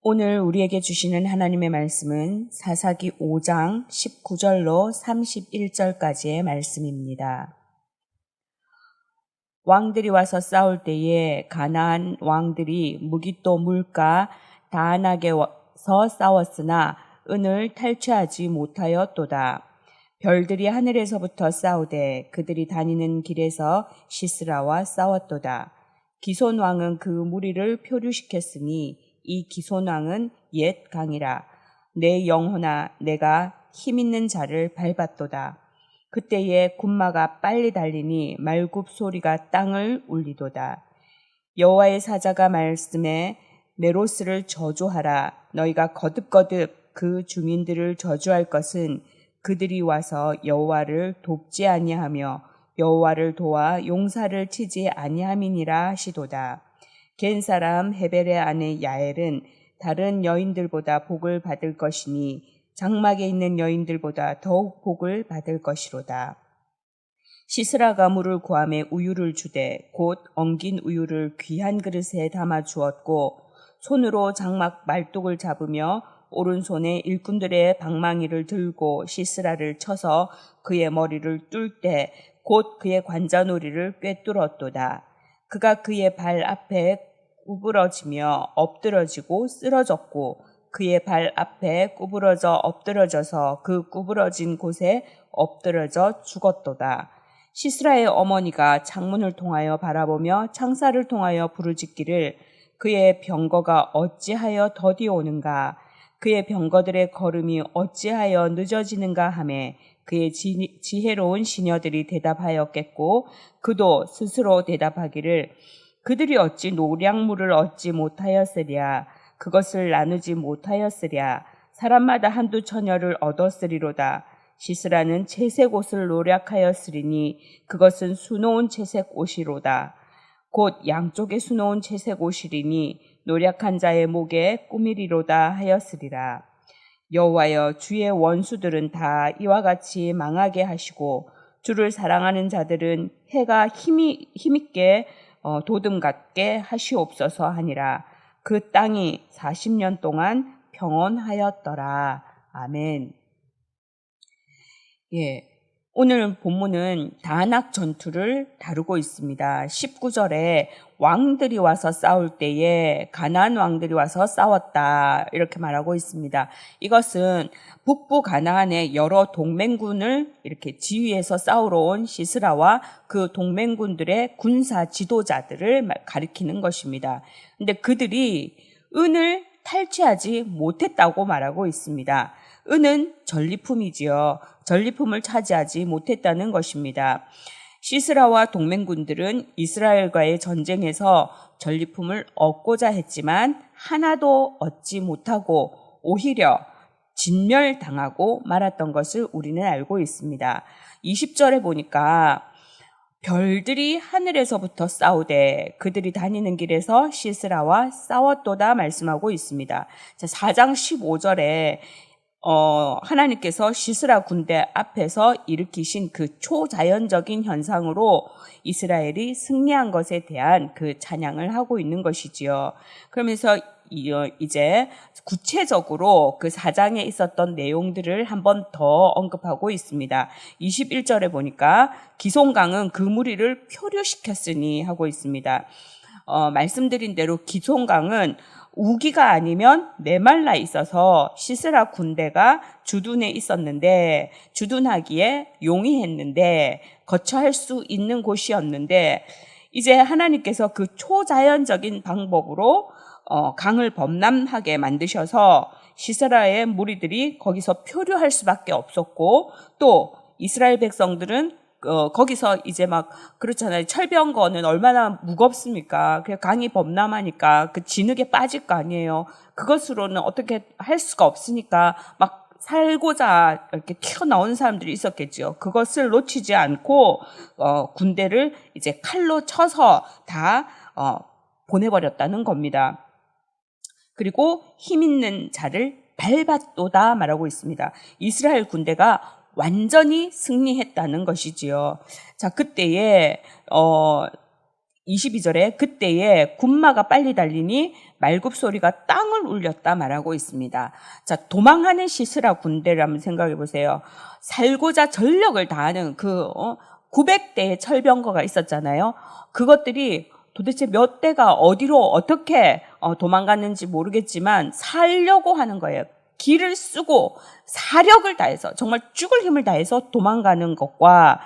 오늘 우리에게 주시는 하나님의 말씀은 사사기 5장 19절로 31절까지의 말씀입니다. 왕들이 와서 싸울 때에 가나안 왕들이 무깃도 물가 다안에서 싸웠으나 은을 탈취하지 못하였도다. 별들이 하늘에서부터 싸우되 그들이 다니는 길에서 시스라와 싸웠도다. 기손 왕은 그 무리를 표류시켰으니 이 기손 왕은 옛 강이라. 내 영혼아 내가 힘있는 자를 밟았도다. 그때에 군마가 빨리 달리니 말굽 소리가 땅을 울리도다. 여호와의 사자가 말씀에 메로스를 저주하라. 너희가 거듭거듭 그 주민들을 저주할 것은 그들이 와서 여호와를 돕지 아니하며 여호와를 도와 용사를 치지 아니함이니라 하시도다. 겐 사람 헤벨의 아내 야엘은 다른 여인들보다 복을 받을 것이니 장막에 있는 여인들보다 더욱 복을 받을 것이로다. 시스라가 물을 구하매 우유를 주되 곧 엉긴 우유를 귀한 그릇에 담아 주었고 손으로 장막 말뚝을 잡으며 오른손에 일꾼들의 방망이를 들고 시스라를 쳐서 그의 머리를 뚫 때 곧 그의 관자놀이를 꿰뚫었도다. 그가 그의 발 앞에 구부러지며 엎드러지고 쓰러졌고 그의 발 앞에 구부러져 엎드러져서 그 구부러진 곳에 엎드러져 죽었도다. 시스라의 어머니가 창문을 통하여 바라보며 창살을 통하여 부르짖기를 그의 병거가 어찌하여 더디 오는가 그의 병거들의 걸음이 어찌하여 늦어지는가 하매 그의 지혜로운 시녀들이 대답하였겠고 그도 스스로 대답하기를 그들이 어찌 노량물을 얻지 못하였으랴 그것을 나누지 못하였으랴 사람마다 한두 처녀를 얻었으리로다. 시스라는 채색 옷을 노략하였으리니 그것은 수놓은 채색 옷이로다. 곧 양쪽에 수놓은 채색 옷이리니 노략한 자의 목에 꾸미리로다 하였으리라. 여호와여 주의 원수들은 다 이와 같이 망하게 하시고 주를 사랑하는 자들은 해가 힘있게 도둠 같게 하시옵소서 하니라. 그 땅이 40년 동안 평온하였더라. 아멘. 오늘 본문은 다낙 전투를 다루고 있습니다. 19절에 왕들이 와서 싸울 때에 가나안 왕들이 와서 싸웠다 이렇게 말하고 있습니다. 이것은 북부 가나안의 여러 동맹군을 이렇게 지휘해서 싸우러 온 시스라와 그 동맹군들의 군사 지도자들을 가리키는 것입니다. 근데 그들이 은을 탈취하지 못했다고 말하고 있습니다. 은은 전리품이지요. 전리품을 차지하지 못했다는 것입니다. 시스라와 동맹군들은 이스라엘과의 전쟁에서 전리품을 얻고자 했지만 하나도 얻지 못하고 오히려 진멸당하고 말았던 것을 우리는 알고 있습니다. 20절에 보니까 별들이 하늘에서부터 싸우되 그들이 다니는 길에서 시스라와 싸웠도다 말씀하고 있습니다. 4장 15절에 하나님께서 시스라 군대 앞에서 일으키신 그 초자연적인 현상으로 이스라엘이 승리한 것에 대한 그 찬양을 하고 있는 것이지요. 그러면서 이제 구체적으로 그 4장에 있었던 내용들을 한 번 더 언급하고 있습니다. 21절에 보니까 기손강은 그 무리를 표류시켰으니 하고 있습니다. 말씀드린 대로 기손강은 우기가 아니면 메말라 있어서 시스라 군대가 주둔해 있었는데 주둔하기에 용이했는데 거처할 수 있는 곳이었는데 이제 하나님께서 그 초자연적인 방법으로 강을 범람하게 만드셔서 시스라의 무리들이 거기서 표류할 수밖에 없었고 또 이스라엘 백성들은 거기서 이제 막 그렇잖아요. 철병거는 얼마나 무겁습니까? 그 강이 범람하니까 그 진흙에 빠질 거 아니에요. 그것으로는 어떻게 할 수가 없으니까 막 살고자 이렇게 튀어나오는 사람들이 있었겠죠. 그것을 놓치지 않고 군대를 이제 칼로 쳐서 다 보내버렸다는 겁니다. 그리고 힘 있는 자를 밟았도다 말하고 있습니다. 이스라엘 군대가 완전히 승리했다는 것이지요. 자, 그때에 22절에 그때에 군마가 빨리 달리니 말굽소리가 땅을 울렸다 말하고 있습니다. 자, 도망하는 시스라 군대를 한번 생각해 보세요. 살고자 전력을 다하는 900대의 철병거가 있었잖아요. 그것들이 도대체 몇 대가 어디로 어떻게 도망갔는지 모르겠지만 살려고 하는 거예요. 기를 쓰고 사력을 다해서 정말 죽을 힘을 다해서 도망가는 것과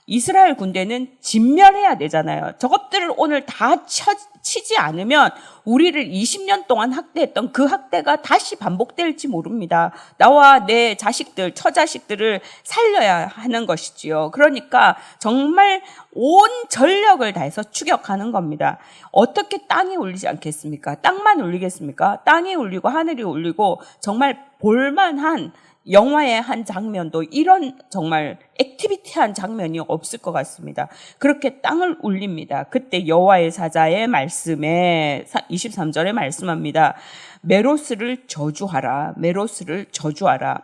이스라엘 군대는 진멸해야 되잖아요. 저것들을 오늘 다 치지 않으면 우리를 20년 동안 학대했던 그 학대가 다시 반복될지 모릅니다. 나와 내 자식들, 처자식들을 살려야 하는 것이지요. 그러니까 정말 온 전력을 다해서 추격하는 겁니다. 어떻게 땅이 울리지 않겠습니까? 땅만 울리겠습니까? 땅이 울리고 하늘이 울리고 정말 볼만한 영화의 한 장면도 이런 정말 액티비티한 장면이 없을 것 같습니다. 그렇게 땅을 울립니다. 그때 여호와의 사자의 말씀에 23절에 말씀합니다. 메로스를 저주하라. 메로스를 저주하라.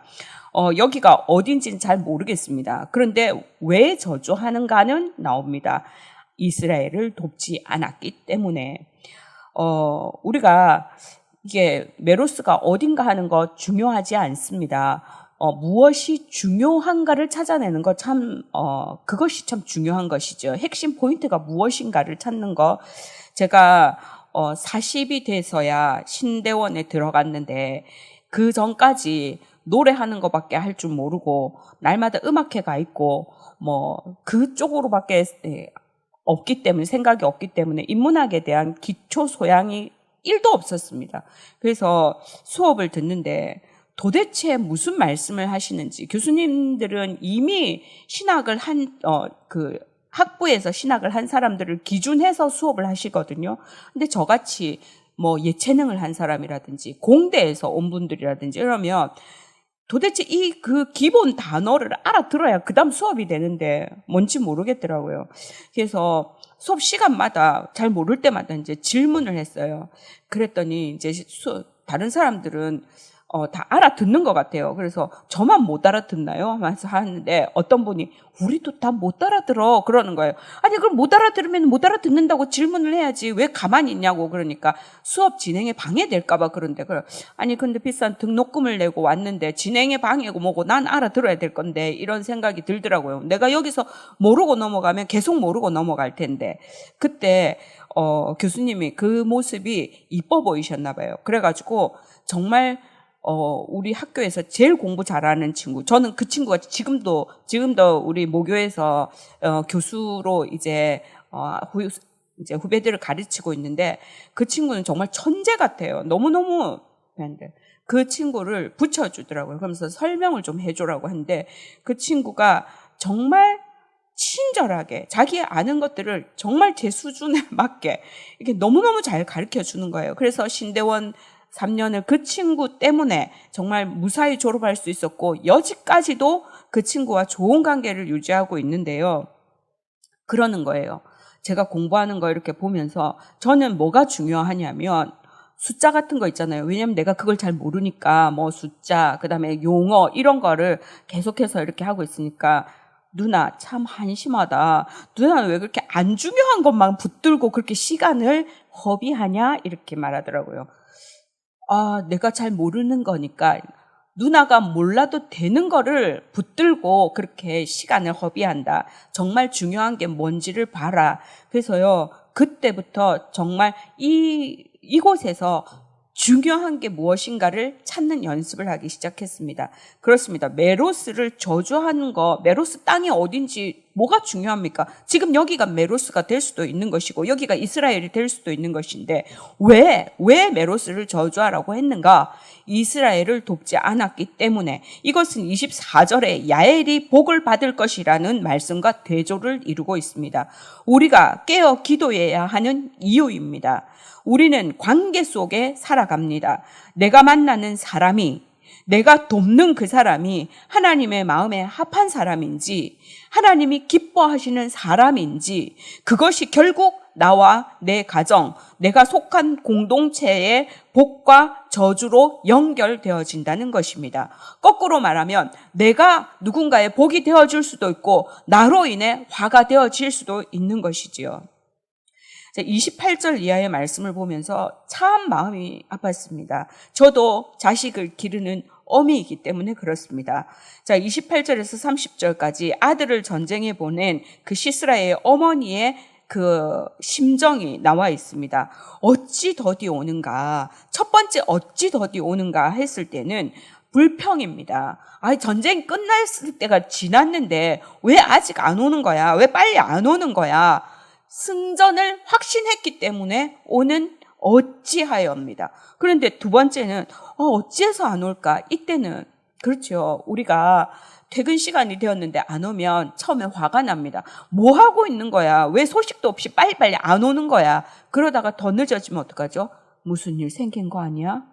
여기가 어딘지는 잘 모르겠습니다. 그런데 왜 저주하는가는 나옵니다. 이스라엘을 돕지 않았기 때문에. 우리가 이게 메로스가 어딘가 하는 거 중요하지 않습니다. 무엇이 중요한가를 찾아내는 거 그것이 참 중요한 것이죠. 핵심 포인트가 무엇인가를 찾는 거. 제가 40이 돼서야 신대원에 들어갔는데 그 전까지 노래하는 것밖에 할 줄 모르고 날마다 음악회 가 있고 그쪽으로밖에 없기 때문에 생각이 없기 때문에 인문학에 대한 기초 소양이 1도 없었습니다. 그래서 수업을 듣는데 도대체 무슨 말씀을 하시는지 교수님들은 이미 신학을 학부에서 신학을 한 사람들을 기준해서 수업을 하시거든요. 근데 저같이 예체능을 한 사람이라든지 공대에서 온 분들이라든지 이러면 도대체 그 기본 단어를 알아들어야 그 다음 수업이 되는데 뭔지 모르겠더라고요. 그래서 수업 시간마다 잘 모를 때마다 이제 질문을 했어요. 그랬더니 이제 다른 사람들은 다 알아듣는 것 같아요. 그래서 저만 못 알아듣나요? 하면서 하는데 어떤 분이 우리도 다 못 알아들어 그러는 거예요. 아니 그럼 못 알아들으면 못 알아듣는다고 질문을 해야지 왜 가만히 있냐고. 그러니까 수업 진행에 방해될까 봐 그런데 아니 근데 비싼 등록금을 내고 왔는데 진행에 방해고 뭐고 난 알아들어야 될 건데 이런 생각이 들더라고요. 내가 여기서 모르고 넘어가면 계속 모르고 넘어갈 텐데 그때 교수님이 그 모습이 이뻐 보이셨나 봐요. 그래가지고 정말 우리 학교에서 제일 공부 잘하는 친구. 저는 그 친구가 지금도 우리 모교에서 교수로 이제 후배들을 가르치고 있는데 그 친구는 정말 천재 같아요. 너무너무 그런데 그 친구를 붙여주더라고요. 그러면서 설명을 좀 해주라고 하는데 그 친구가 정말 친절하게 자기 아는 것들을 정말 제 수준에 맞게 이렇게 너무너무 잘 가르쳐 주는 거예요. 그래서 신대원 3년을 그 친구 때문에 정말 무사히 졸업할 수 있었고 여지까지도 그 친구와 좋은 관계를 유지하고 있는데요. 그러는 거예요. 제가 공부하는 거 이렇게 보면서 저는 뭐가 중요하냐면 숫자 같은 거 있잖아요. 왜냐면 내가 그걸 잘 모르니까 숫자, 그다음에 용어 이런 거를 계속해서 이렇게 하고 있으니까 누나 참 한심하다. 누나는 왜 그렇게 안 중요한 것만 붙들고 그렇게 시간을 허비하냐 이렇게 말하더라고요. 내가 잘 모르는 거니까 누나가 몰라도 되는 거를 붙들고 그렇게 시간을 허비한다. 정말 중요한 게 뭔지를 봐라. 그래서요, 그때부터 정말 이곳에서 중요한 게 무엇인가를 찾는 연습을 하기 시작했습니다. 그렇습니다. 메로스를 저주하는 거, 메로스 땅이 어딘지 뭐가 중요합니까? 지금 여기가 메로스가 될 수도 있는 것이고 여기가 이스라엘이 될 수도 있는 것인데 왜 메로스를 저주하라고 했는가? 이스라엘을 돕지 않았기 때문에 이것은 24절에 야엘이 복을 받을 것이라는 말씀과 대조를 이루고 있습니다. 우리가 깨어 기도해야 하는 이유입니다. 우리는 관계 속에 살아갑니다. 내가 만나는 사람이, 내가 돕는 그 사람이 하나님의 마음에 합한 사람인지, 하나님이 기뻐하시는 사람인지, 그것이 결국 나와 내 가정, 내가 속한 공동체의 복과 저주로 연결되어진다는 것입니다. 거꾸로 말하면 내가 누군가의 복이 되어줄 수도 있고 나로 인해 화가 되어질 수도 있는 것이지요. 28절 이하의 말씀을 보면서 참 마음이 아팠습니다. 저도 자식을 기르는 어미이기 때문에 그렇습니다. 자, 28절에서 30절까지 아들을 전쟁에 보낸 그 시스라의 어머니의 그 심정이 나와 있습니다. 어찌 더디 오는가? 첫 번째 어찌 더디 오는가 했을 때는 불평입니다. 전쟁 끝났을 때가 지났는데 왜 아직 안 오는 거야? 왜 빨리 안 오는 거야? 승전을 확신했기 때문에 오는 어찌하여입니다. 그런데 두 번째는 어찌해서 안 올까? 이때는 그렇죠. 우리가 퇴근 시간이 되었는데 안 오면 처음에 화가 납니다. 뭐 하고 있는 거야? 왜 소식도 없이 빨리빨리 안 오는 거야? 그러다가 더 늦어지면 어떡하죠? 무슨 일 생긴 거 아니야?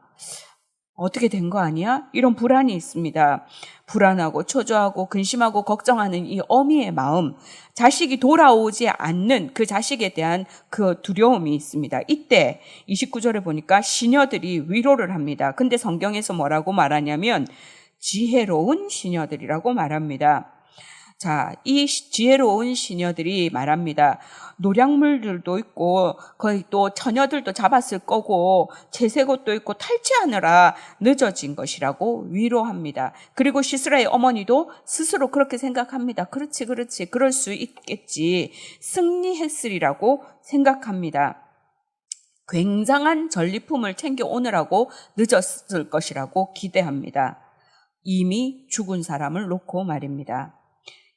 어떻게 된 거 아니야? 이런 불안이 있습니다. 불안하고 초조하고 근심하고 걱정하는 이 어미의 마음, 자식이 돌아오지 않는 그 자식에 대한 그 두려움이 있습니다. 이때 29절에 보니까 시녀들이 위로를 합니다. 근데 성경에서 뭐라고 말하냐면 지혜로운 시녀들이라고 말합니다. 자, 이 지혜로운 시녀들이 말합니다. 노략물들도 있고 거의 또 처녀들도 잡았을 거고 채색옷도 있고 탈취하느라 늦어진 것이라고 위로합니다. 그리고 시스라의 어머니도 스스로 그렇게 생각합니다. 그렇지 그럴 수 있겠지. 승리했으리라고 생각합니다. 굉장한 전리품을 챙겨오느라고 늦었을 것이라고 기대합니다. 이미 죽은 사람을 놓고 말입니다.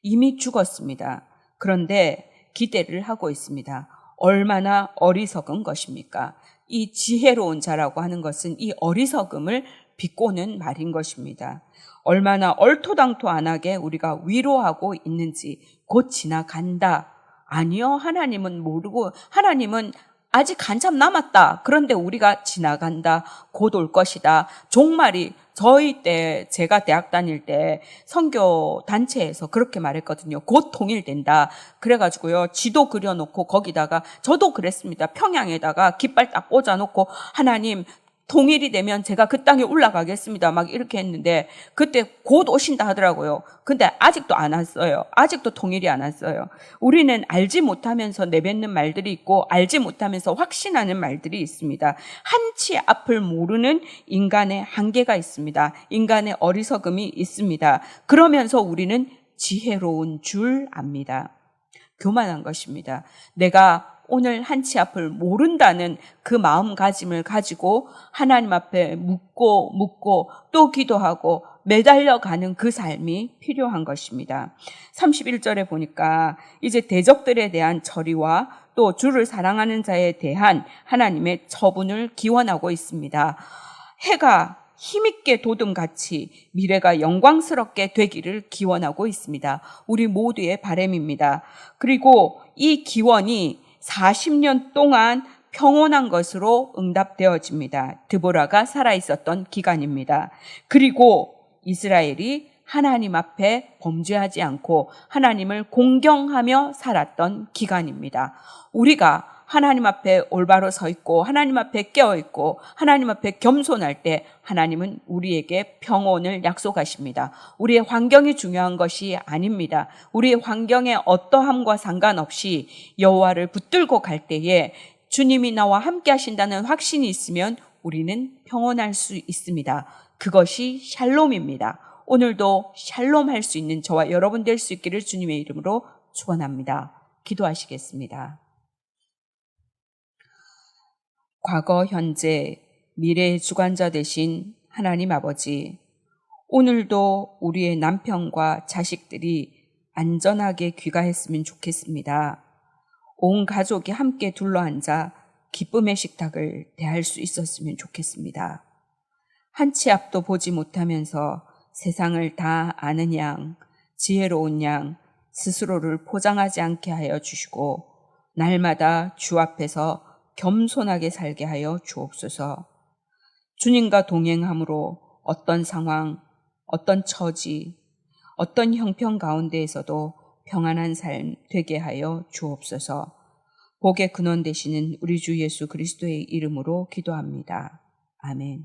이미 죽었습니다. 그런데 기대를 하고 있습니다. 얼마나 어리석은 것입니까? 이 지혜로운 자라고 하는 것은 이 어리석음을 비꼬는 말인 것입니다. 얼마나 얼토당토안하게 우리가 위로하고 있는지 곧 지나간다. 아니요, 하나님은 모르고 하나님은 아직 한참 남았다. 그런데 우리가 지나간다. 곧 올 것이다. 종말이 저희 때 제가 대학 다닐 때 선교 단체에서 그렇게 말했거든요. 곧 통일된다. 그래가지고요 지도 그려놓고 거기다가 저도 그랬습니다. 평양에다가 깃발 딱 꽂아놓고 하나님 통일이 되면 제가 그 땅에 올라가겠습니다. 막 이렇게 했는데 그때 곧 오신다 하더라고요. 근데 아직도 안 왔어요. 아직도 통일이 안 왔어요. 우리는 알지 못하면서 내뱉는 말들이 있고 알지 못하면서 확신하는 말들이 있습니다. 한치 앞을 모르는 인간의 한계가 있습니다. 인간의 어리석음이 있습니다. 그러면서 우리는 지혜로운 줄 압니다. 교만한 것입니다. 내가 오늘 한치 앞을 모른다는 그 마음가짐을 가지고 하나님 앞에 묻고 또 기도하고 매달려가는 그 삶이 필요한 것입니다. 31절에 보니까 이제 대적들에 대한 처리와 또 주를 사랑하는 자에 대한 하나님의 처분을 기원하고 있습니다. 해가 힘있게 돋음같이 미래가 영광스럽게 되기를 기원하고 있습니다. 우리 모두의 바람입니다. 그리고 이 기원이 40년 동안 평온한 것으로 응답되어집니다. 드보라가 살아있었던 기간입니다. 그리고 이스라엘이 하나님 앞에 범죄하지 않고 하나님을 공경하며 살았던 기간입니다. 우리가 하나님 앞에 올바로 서 있고 하나님 앞에 깨어 있고 하나님 앞에 겸손할 때 하나님은 우리에게 평온을 약속하십니다. 우리의 환경이 중요한 것이 아닙니다. 우리의 환경의 어떠함과 상관없이 여호와를 붙들고 갈 때에 주님이 나와 함께 하신다는 확신이 있으면 우리는 평온할 수 있습니다. 그것이 샬롬입니다. 오늘도 샬롬 할 수 있는 저와 여러분 될 수 있기를 주님의 이름으로 축원합니다. 기도하시겠습니다. 과거, 현재, 미래의 주관자 되신 하나님 아버지, 오늘도 우리의 남편과 자식들이 안전하게 귀가했으면 좋겠습니다. 온 가족이 함께 둘러앉아 기쁨의 식탁을 대할 수 있었으면 좋겠습니다. 한치 앞도 보지 못하면서 세상을 다 아는 양, 지혜로운 양, 스스로를 포장하지 않게 하여 주시고 날마다 주 앞에서 겸손하게 살게 하여 주옵소서. 주님과 동행함으로 어떤 상황, 어떤 처지, 어떤 형편 가운데에서도 평안한 삶 되게 하여 주옵소서. 복의 근원 되시는 우리 주 예수 그리스도의 이름으로 기도합니다. 아멘.